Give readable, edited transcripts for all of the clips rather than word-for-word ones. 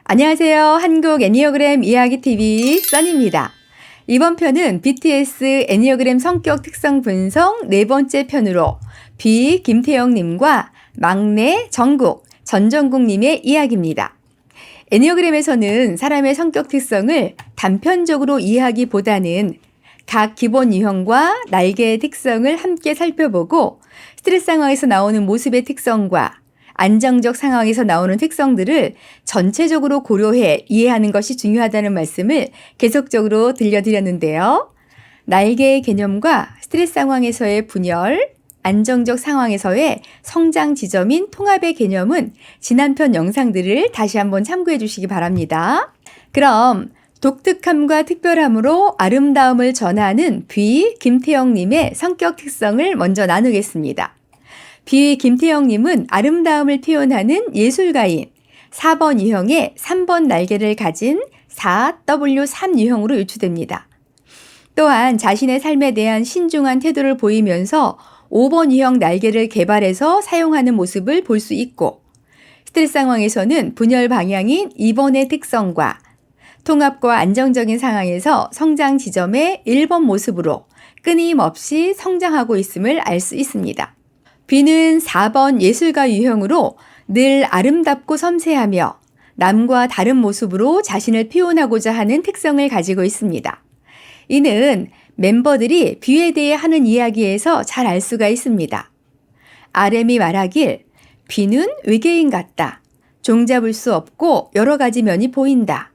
안녕하세요. 한국 애니어그램 이야기 TV 써니입니다. 이번 편은 BTS 애니어그램 성격 특성 분석 네 번째 편으로 김태영님과 막내 정국, 전정국님의 이야기입니다. 애니어그램에서는 사람의 성격 특성을 단편적으로 이해하기보다는 각 기본 유형과 날개의 특성을 함께 살펴보고 스트레스 상황에서 나오는 모습의 특성과 안정적 상황에서 나오는 특성들을 전체적으로 고려해 이해하는 것이 중요하다는 말씀을 계속적으로 들려드렸는데요. 날개의 개념과 스트레스 상황에서의 분열, 안정적 상황에서의 성장 지점인 통합의 개념은 지난 편 영상들을 다시 한번 참고해 주시기 바랍니다. 그럼 독특함과 특별함으로 아름다움을 전하는 김태영님의 성격 특성을 먼저 나누겠습니다. 김태영님은 아름다움을 표현하는 예술가인 4번 유형의 3번 날개를 가진 4W3 유형으로 유추됩니다. 또한 자신의 삶에 대한 신중한 태도를 보이면서 5번 유형 날개를 개발해서 사용하는 모습을 볼 수 있고 스트레스 상황에서는 분열 방향인 2번의 특성과 통합과 안정적인 상황에서 성장 지점의 1번 모습으로 끊임없이 성장하고 있음을 알 수 있습니다. 는 4번 예술가 유형으로 늘 아름답고 섬세하며 남과 다른 모습으로 자신을 표현하고자 하는 특성을 가지고 있습니다. 이는 멤버들이 에 대해 하는 이야기에서 잘 알 수가 있습니다. RM이 말하길 는 외계인 같다. 종잡을 수 없고 여러 가지 면이 보인다.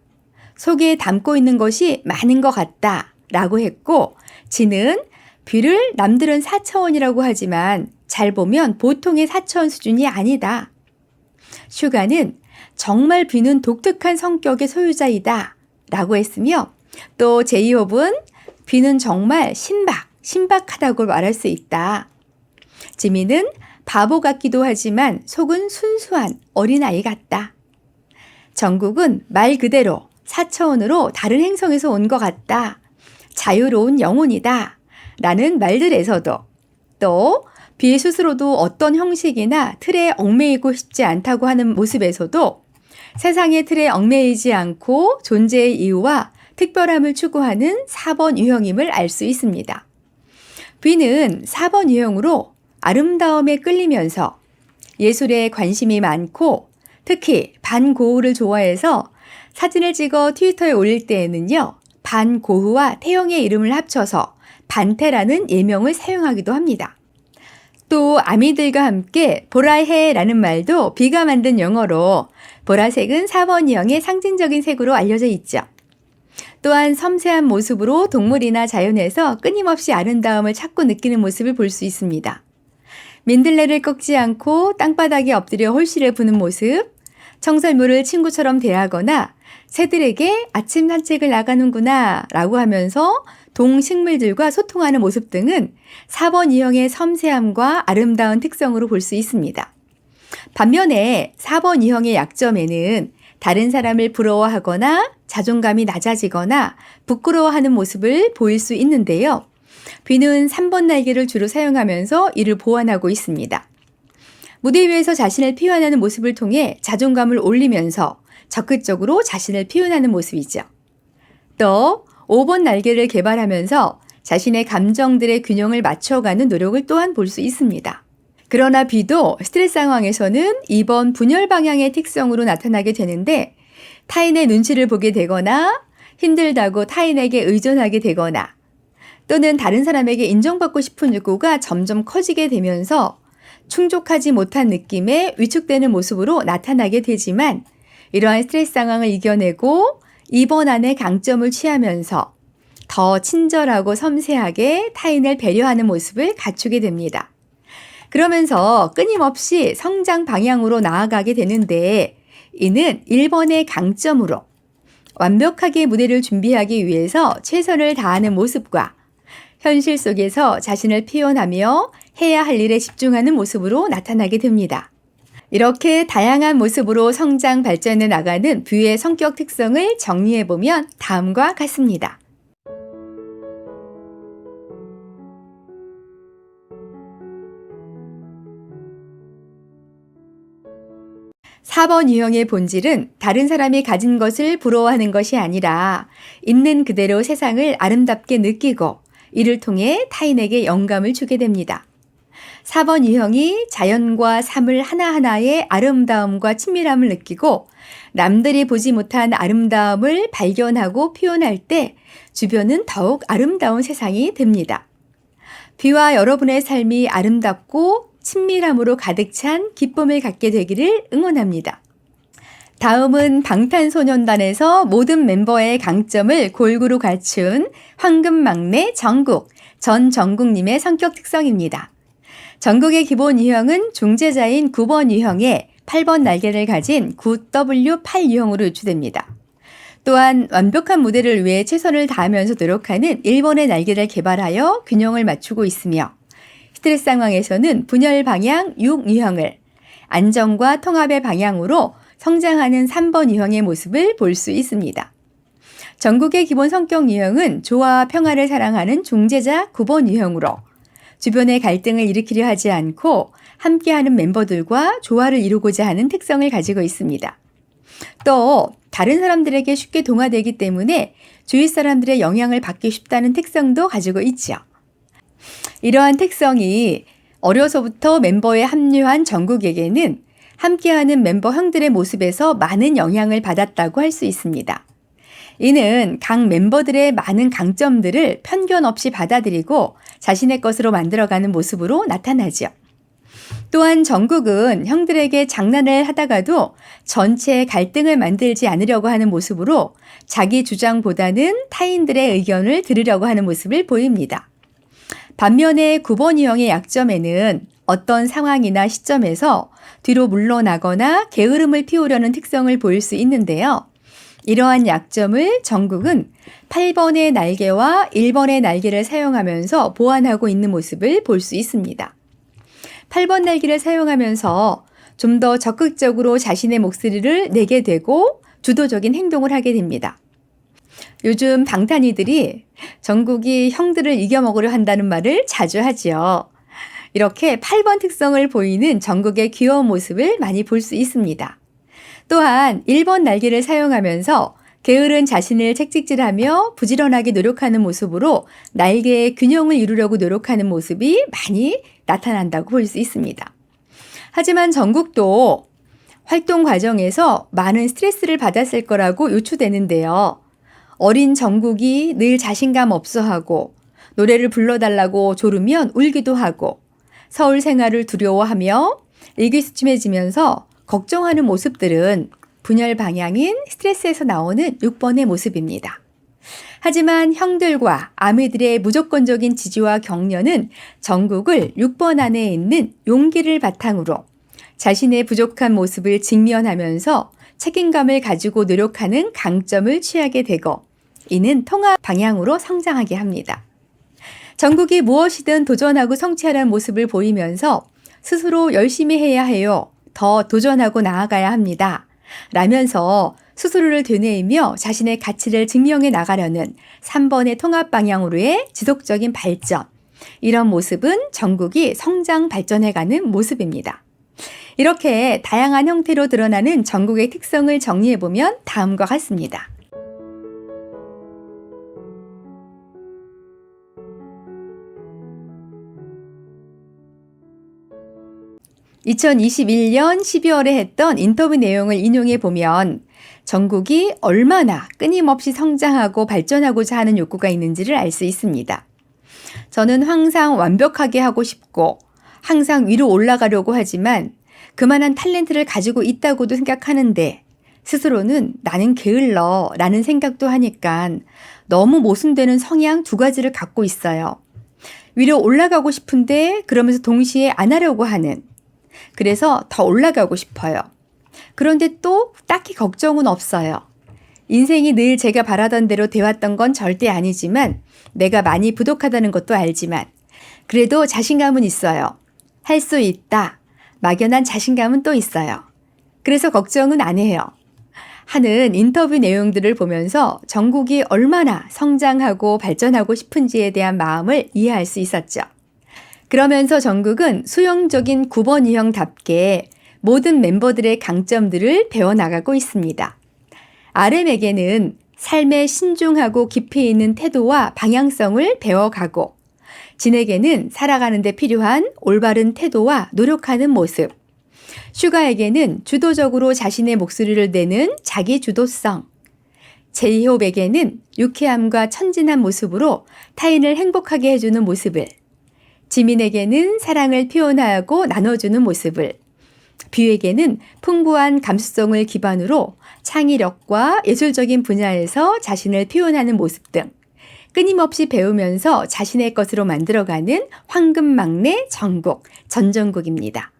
속에 담고 있는 것이 많은 것 같다. 라고 했고 지는 를 남들은 4차원이라고 하지만 잘 보면 보통의 4차원 수준이 아니다. 슈가는 정말 는 독특한 성격의 소유자이다. 라고 했으며 또 제이홉은 는 정말 신박하다고 말할 수 있다. 지민은 바보 같기도 하지만 속은 순수한 어린아이 같다. 정국은 말 그대로 4차원으로 다른 행성에서 온 것 같다. 자유로운 영혼이다. 라는 말들에서도 또 스스로도 어떤 형식이나 틀에 얽매이고 싶지 않다고 하는 모습에서도 세상의 틀에 얽매이지 않고 존재의 이유와 특별함을 추구하는 4번 유형임을 알 수 있습니다. 는 4번 유형으로 아름다움에 끌리면서 예술에 관심이 많고 특히 반고흐를 좋아해서 사진을 찍어 트위터에 올릴 때에는요. 반고흐와 태영의 이름을 합쳐서 반태라는 예명을 사용하기도 합니다. 또 아미들과 함께 보라해라는 말도 가 만든 영어로 보라색은 4번 유형의 상징적인 색으로 알려져 있죠. 또한 섬세한 모습으로 동물이나 자연에서 끊임없이 아름다움을 찾고 느끼는 모습을 볼 수 있습니다. 민들레를 꺾지 않고 땅바닥에 엎드려 홀씨를 부는 모습, 청설모를 친구처럼 대하거나 새들에게 아침 산책을 나가는구나 라고 하면서 동식물들과 소통하는 모습 등은 4번 유형의 섬세함과 아름다운 특성으로 볼 수 있습니다. 반면에 4번 유형의 약점에는 다른 사람을 부러워하거나 자존감이 낮아지거나 부끄러워하는 모습을 보일 수 있는데요. 는 3번 날개를 주로 사용하면서 이를 보완하고 있습니다. 무대 위에서 자신을 표현하는 모습을 통해 자존감을 올리면서 적극적으로 자신을 표현하는 모습이죠. 또 5번 날개를 개발하면서 자신의 감정들의 균형을 맞춰가는 노력을 또한 볼 수 있습니다. 그러나 도 스트레스 상황에서는 2번 분열 방향의 특성으로 나타나게 되는데 타인의 눈치를 보게 되거나 힘들다고 타인에게 의존하게 되거나 또는 다른 사람에게 인정받고 싶은 욕구가 점점 커지게 되면서 충족하지 못한 느낌에 위축되는 모습으로 나타나게 되지만 이러한 스트레스 상황을 이겨내고 2번 안에 강점을 취하면서 더 친절하고 섬세하게 타인을 배려하는 모습을 갖추게 됩니다. 그러면서 끊임없이 성장 방향으로 나아가게 되는데 이는 1번의 강점으로 완벽하게 무대를 준비하기 위해서 최선을 다하는 모습과 현실 속에서 자신을 표현하며 해야 할 일에 집중하는 모습으로 나타나게 됩니다. 이렇게 다양한 모습으로 성장 발전해 나가는 의 성격 특성을 정리해보면 다음과 같습니다. 4번 유형의 본질은 다른 사람이 가진 것을 부러워하는 것이 아니라 있는 그대로 세상을 아름답게 느끼고 이를 통해 타인에게 영감을 주게 됩니다. 4번 유형이 자연과 삶을 하나하나의 아름다움과 친밀함을 느끼고 남들이 보지 못한 아름다움을 발견하고 표현할 때 주변은 더욱 아름다운 세상이 됩니다. 비와 여러분의 삶이 아름답고 친밀함으로 가득 찬 기쁨을 갖게 되기를 응원합니다. 다음은 방탄소년단에서 모든 멤버의 강점을 골고루 갖춘 황금막내 정국, 전정국님의 성격 특성입니다. 정국의 기본 유형은 중재자인 9번 유형에 8번 날개를 가진 9W8 유형으로 유추됩니다. 또한 완벽한 무대를 위해 최선을 다하면서 노력하는 1번의 날개를 개발하여 균형을 맞추고 있으며 스트레스 상황에서는 분열 방향 6 유형을, 안정과 통합의 방향으로 성장하는 3번 유형의 모습을 볼 수 있습니다. 정국의 기본 성격 유형은 조화와 평화를 사랑하는 중재자 9번 유형으로 주변의 갈등을 일으키려 하지 않고 함께하는 멤버들과 조화를 이루고자 하는 특성을 가지고 있습니다. 또 다른 사람들에게 쉽게 동화되기 때문에 주위 사람들의 영향을 받기 쉽다는 특성도 가지고 있죠. 이러한 특성이 어려서부터 멤버에 합류한 정국에게는 함께하는 멤버 형들의 모습에서 많은 영향을 받았다고 할 수 있습니다. 이는 각 멤버들의 많은 강점들을 편견 없이 받아들이고 자신의 것으로 만들어가는 모습으로 나타나죠. 또한 정국은 형들에게 장난을 하다가도 전체의 갈등을 만들지 않으려고 하는 모습으로 자기 주장보다는 타인들의 의견을 들으려고 하는 모습을 보입니다. 반면에 9번 유형의 약점에는 어떤 상황이나 시점에서 뒤로 물러나거나 게으름을 피우려는 특성을 보일 수 있는데요. 이러한 약점을 정국은 8번의 날개와 1번의 날개를 사용하면서 보완하고 있는 모습을 볼 수 있습니다. 8번 날개를 사용하면서 좀 더 적극적으로 자신의 목소리를 내게 되고 주도적인 행동을 하게 됩니다. 요즘 방탄이들이 정국이 형들을 이겨먹으려 한다는 말을 자주 하지요. 이렇게 8번 특성을 보이는 정국의 귀여운 모습을 많이 볼 수 있습니다. 또한 1번 날개를 사용하면서 게으른 자신을 채찍질하며 부지런하게 노력하는 모습으로 날개의 균형을 이루려고 노력하는 모습이 많이 나타난다고 볼 수 있습니다. 하지만 정국도 활동 과정에서 많은 스트레스를 받았을 거라고 유추되는데요. 어린 정국이 늘 자신감 없어하고 노래를 불러달라고 조르면 울기도 하고 서울 생활을 두려워하며 일기수침해지면서 걱정하는 모습들은 분열 방향인 스트레스에서 나오는 6번의 모습입니다. 하지만 형들과 아미들의 무조건적인 지지와 격려는 정국을 6번 안에 있는 용기를 바탕으로 자신의 부족한 모습을 직면하면서 책임감을 가지고 노력하는 강점을 취하게 되고 이는 통합 방향으로 성장하게 합니다. 정국이 무엇이든 도전하고 성취하는 모습을 보이면서 스스로 열심히 해야 해요. 더 도전하고 나아가야 합니다. 라면서 스스로를 되뇌이며 자신의 가치를 증명해 나가려는 3번의 통합 방향으로의 지속적인 발전. 이런 모습은 정국이 성장 발전해가는 모습입니다. 이렇게 다양한 형태로 드러나는 정국의 특성을 정리해보면 다음과 같습니다. 2021년 12월에 했던 인터뷰 내용을 인용해 보면 정국이 얼마나 끊임없이 성장하고 발전하고자 하는 욕구가 있는지를 알 수 있습니다. 저는 항상 완벽하게 하고 싶고 항상 위로 올라가려고 하지만 그만한 탤런트를 가지고 있다고도 생각하는데 스스로는 나는 게을러 라는 생각도 하니까 너무 모순되는 성향 두 가지를 갖고 있어요. 위로 올라가고 싶은데 그러면서 동시에 안 하려고 하는, 그래서 더 올라가고 싶어요. 그런데 또 딱히 걱정은 없어요. 인생이 늘 제가 바라던 대로 되었던 건 절대 아니지만 내가 많이 부족하다는 것도 알지만 그래도 자신감은 있어요. 할 수 있다. 막연한 자신감은 또 있어요. 그래서 걱정은 안 해요. 하는 인터뷰 내용들을 보면서 정국이 얼마나 성장하고 발전하고 싶은지에 대한 마음을 이해할 수 있었죠. 그러면서 정국은 수용적인 9번 유형답게 모든 멤버들의 강점들을 배워나가고 있습니다. RM에게는 삶에 신중하고 깊이 있는 태도와 방향성을 배워가고, 진에게는 살아가는 데 필요한 올바른 태도와 노력하는 모습, 슈가에게는 주도적으로 자신의 목소리를 내는 자기 주도성, 제이홉에게는 유쾌함과 천진한 모습으로 타인을 행복하게 해주는 모습을, 지민에게는 사랑을 표현하고 나눠주는 모습을, 뷰에게는 풍부한 감수성을 기반으로 창의력과 예술적인 분야에서 자신을 표현하는 모습 등 끊임없이 배우면서 자신의 것으로 만들어가는 황금막내 정국, 전정국입니다.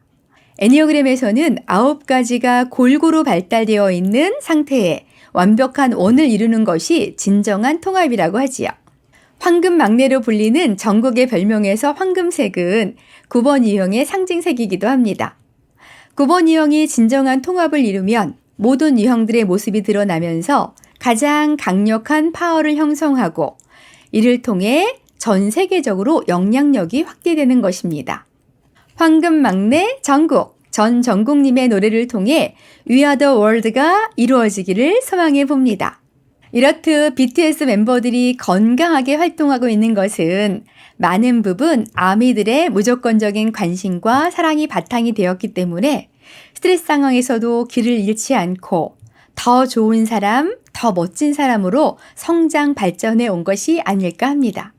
애니어그램에서는 9가지가 골고루 발달되어 있는 상태에 완벽한 원을 이루는 것이 진정한 통합이라고 하지요. 황금막내로 불리는 정국의 별명에서 황금색은 9번 유형의 상징색이기도 합니다. 9번 유형이 진정한 통합을 이루면 모든 유형들의 모습이 드러나면서 가장 강력한 파워를 형성하고, 이를 통해 전 세계적으로 영향력이 확대되는 것입니다. 황금막내 정국, 전정국님의 노래를 통해 We Are The World가 이루어지기를 소망해 봅니다. 이렇듯 BTS 멤버들이 건강하게 활동하고 있는 것은 많은 부분 아미들의 무조건적인 관심과 사랑이 바탕이 되었기 때문에 스트레스 상황에서도 길을 잃지 않고 더 좋은 사람, 더 멋진 사람으로 성장 발전해 온 것이 아닐까 합니다.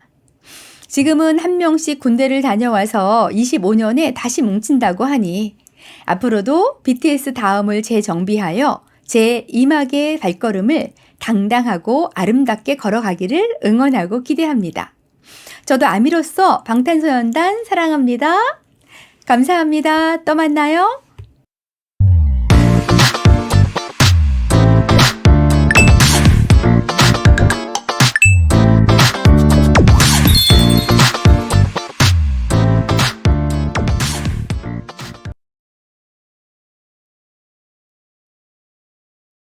지금은 한 명씩 군대를 다녀와서 25년에 다시 뭉친다고 하니 앞으로도 BTS 다음을 재정비하여 제2막의 발걸음을 당당하고 아름답게 걸어가기를 응원하고 기대합니다. 저도 아미로서 방탄소년단 사랑합니다. 감사합니다. 또 만나요.